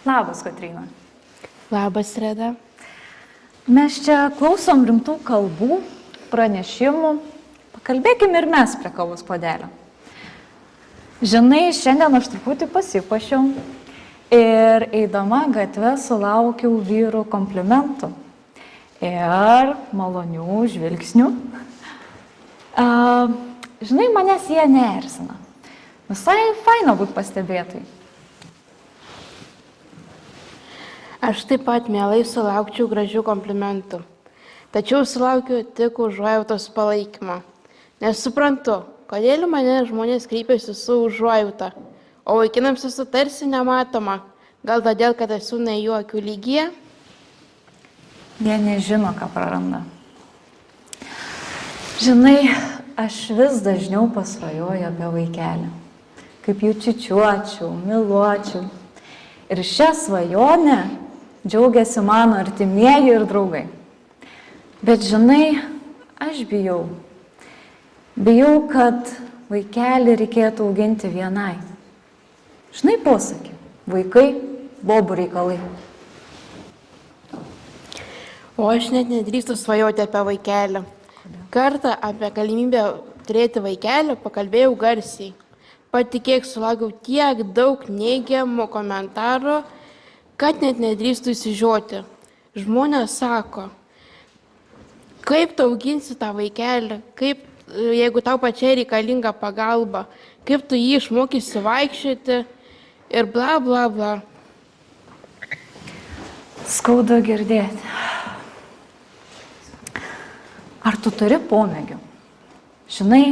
Labas, Kotryna. Labas, Reda. Mes čia klausom rimtų kalbų, pranešimų. Pakalbėkime ir mes prie kavos puodelio. Žinai, šiandien aš truputį pasipuošiau ir eidama gatvę sulaukiau vyrų komplimentų ir malonių žvilgsnių. Žinai, manęs jie neerzina. Visai faina būt pastebėtai. Aš taip pat mielai sulaukčiau gražių komplimentų. Tačiau sulaukiu tik užuojautos palaikymo. Nes suprantu, kodėl mane žmonės kreipiasi su užuojauta, o vaikinams esu tarsi nematoma. Gal todėl, kad esu ne jų akių lygyje? Jie nežino, ką praranda. Žinai, aš vis dažniau pasvajoju apie vaikelį. Kaip jų čičiuočiau, myluočiau. Ir šią svajonę džiaugiasi mano artimieji ir draugai. Bet žinai, aš bijau. Bijau, kad vaikelį reikėtų auginti vienai. Žinai posakį, vaikai bobų reikalai. O aš net nedrįstu svajoti apie vaikelį. Kartą apie galimybę turėti vaikelį pakalbėjau garsiai. Patikėk, sulaukiau tiek daug neigiamų komentarų, kad net nedrįstu įsižioti. Žmonės sako, kaip tu auginsi tą vaikelį, kaip, jeigu tau pačiai reikalinga pagalba, kaip tu jį išmokysi vaikščioti ir bla bla bla. Skauda girdėti. Ar tu turi pomėgių? Žinai,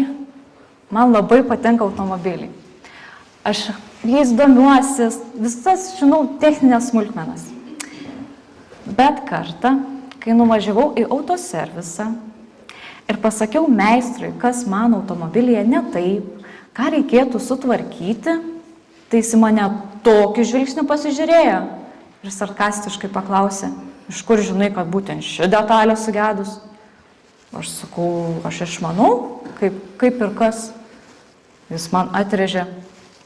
man labai patinka automobiliai. Aš jais domiuosi, visas žinau techninės smulkmenas. Bet kartą, kai nuvažiavau į autoservisą ir pasakiau meistrui, kas man automobilyje ne taip, ką reikėtų sutvarkyti, tai jis mane tokiu žvilgsniu pasižiūrėjo ir sarkastiškai paklausė, iš kur žinai, kad būtent ši detalė sugedus. Aš sakau, aš išmanau, kaip ir kas. Jis man atvežė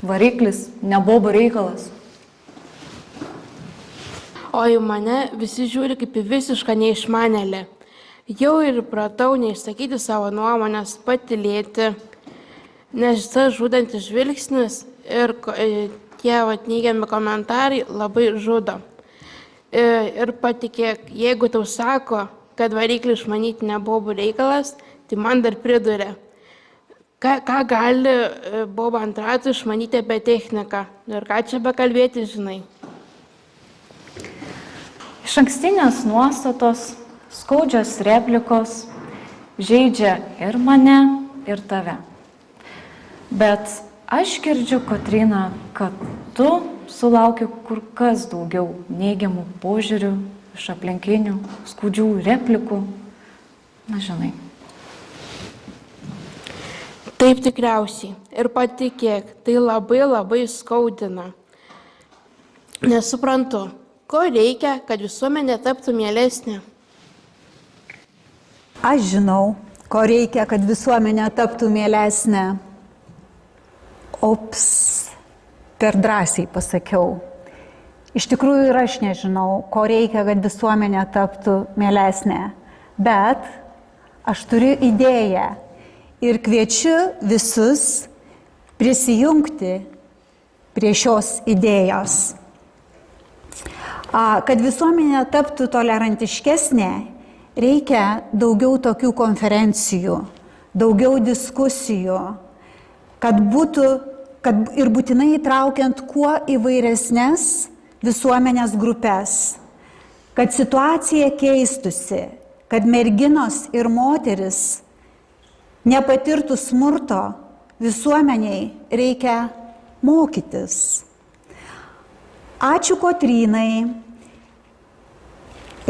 variklis, nebobų reikalas. O į mane visi žiūri kaip į visišką neišmanėlį. Jau ir pratau neišsakyti savo nuomonės, patylėti, nes tas žudantis žvilgsnis ir tie neigiami komentarai labai žudo. Ir patikėk, jeigu tau sako, kad variklį išmanyti nebobų reikalas, tai man dar priduria. Ką gali boba ant ratų išmanyti apie techniką? Ir ką čia bekalbėti, žinai? Išankstinės nuostatos, skaudžios replikos žeidžia ir mane, ir tave. Bet aš girdžiu, Kotryna, kad tu sulauki kur kas daugiau neigiamų požiūrių iš aplinkinių, skaudžių replikų. Na, žinai. Taip tikriausiai. Ir patikėk, tai labai labai skaudina. Nesuprantu, ko reikia, kad visuomenė taptų mielesnė. Aš žinau, ko reikia, kad visuomenė taptų mielesnė. Ops, per drąsiai pasakiau. Iš tikrųjų ir aš nežinau, ko reikia, kad visuomenė taptų mielesnė. Bet aš turiu idėją ir kviečiu visus prisijungti prie šios idėjos. Kad visuomenė taptų tolerantiškesnė, reikia daugiau tokių konferencijų, daugiau diskusijų, kad ir būtinai įtraukiant kuo įvairesnes visuomenės grupės, kad situacija keistusi, kad merginos ir moteris nepatirtų smurto, visuomeniai reikia mokytis. Ačiū Kotrynai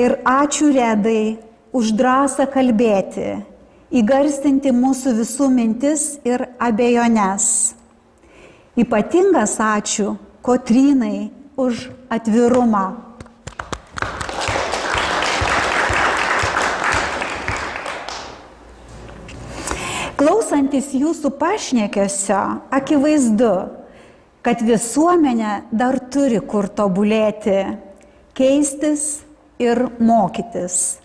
ir ačiū Redai už drąsą kalbėti, įgarsinti mūsų visų mintis ir abejones. Ypatingas ačiū Kotrynai už atvirumą. Klausantis jūsų pašnekesio, akivaizdu, kad visuomenė dar turi kur tobulėti, keistis ir mokytis.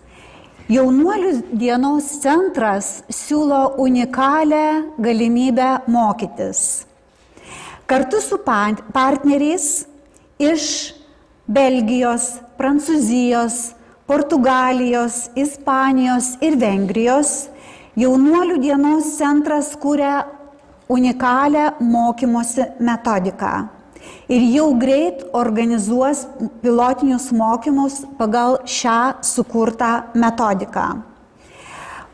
Jaunuolių dienos centras siūlo unikalią galimybę mokytis. Kartu su partneriais iš Belgijos, Prancūzijos, Portugalijos, Ispanijos ir Vengrijos Jaunuolių dienos centras kūrė unikalią mokymosi metodiką ir jau greit organizuos pilotinius mokymus pagal šią sukurtą metodiką.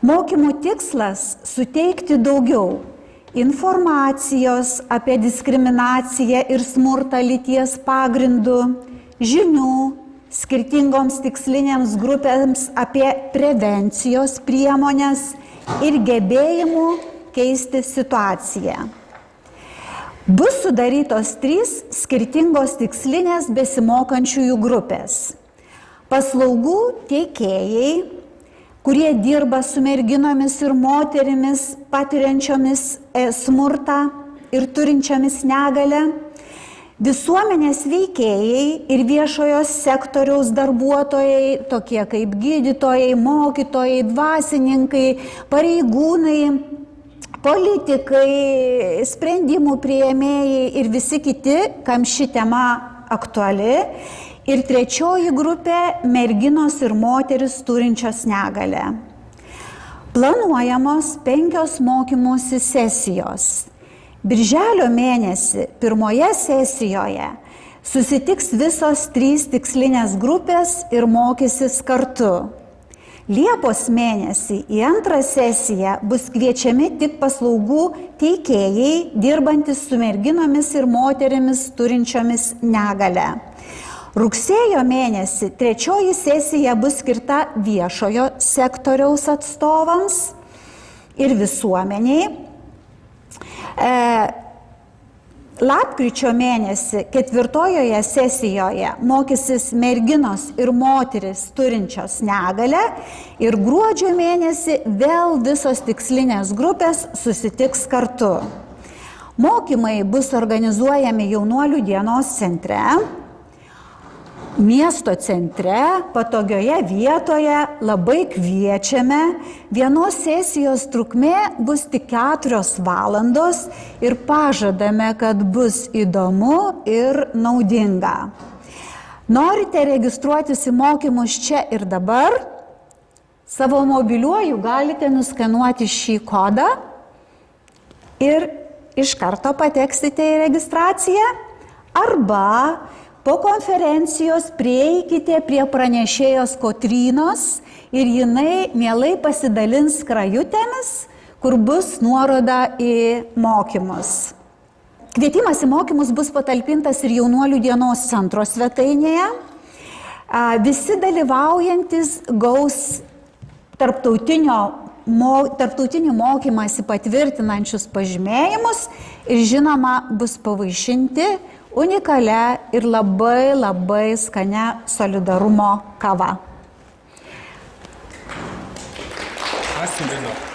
Mokymų tikslas – suteikti daugiau informacijos apie diskriminaciją ir smurtą lyties pagrindų, žinių skirtingoms tikslinėms grupėms apie prevencijos priemonės ir gebėjimų keisti situaciją. Bus sudarytos 3 skirtingos tikslinės besimokančiųjų grupės. Paslaugų teikėjai, kurie dirba su merginomis ir moterimis patiriančiomis smurtą ir turinčiomis negalią, visuomenės veikėjai ir viešojo sektoriaus darbuotojai, tokie kaip gydytojai, mokytojai, dvasininkai, pareigūnai, politikai, sprendimų priėmėjai ir visi kiti, kam ši tema aktuali. Ir 3 grupė – merginos ir moteris turinčios negalę. Planuojamos 5 mokymosi sesijos. Birželio mėnesį 1 sesijoje susitiks visos 3 tikslinės grupės ir mokysis kartu. Liepos mėnesį į 2 sesiją bus kviečiami tik paslaugų teikėjai, dirbantis su merginomis ir moterimis turinčiomis negalę. Rugsėjo mėnesį 3 sesija bus skirta viešojo sektoriaus atstovams ir visuomeniai. Lapkričio mėnesį 4 sesijoje mokysis merginos ir moteris turinčios negalę ir gruodžio mėnesį vėl visos tikslinės grupės susitiks kartu. Mokymai bus organizuojami Jaunuolių dienos centre, miesto centre, patogioje vietoje, labai kviečiame. Vienos sesijos trukmė bus tik 4 valandos ir pažadame, kad bus įdomu ir naudinga. Norite registruotis į mokymus čia ir dabar? Savo mobiliuoju galite nuskenuoti šį kodą ir iš karto pateksite į registraciją, arba po konferencijos prieikite prie pranešėjos Kotrynos ir jinai mielai pasidalins skrajutėmis, kur bus nuoroda į mokymus. Kvietimas į mokymus bus patalpintas ir Jaunuolių dienos centro svetainėje. Visi dalyvaujantis gaus tarptautinį mokymąsi patvirtinančius pažymėjimus ir žinoma bus pavaišinti unikalia ir labai skania solidarumo kava. Ačiū, Lina.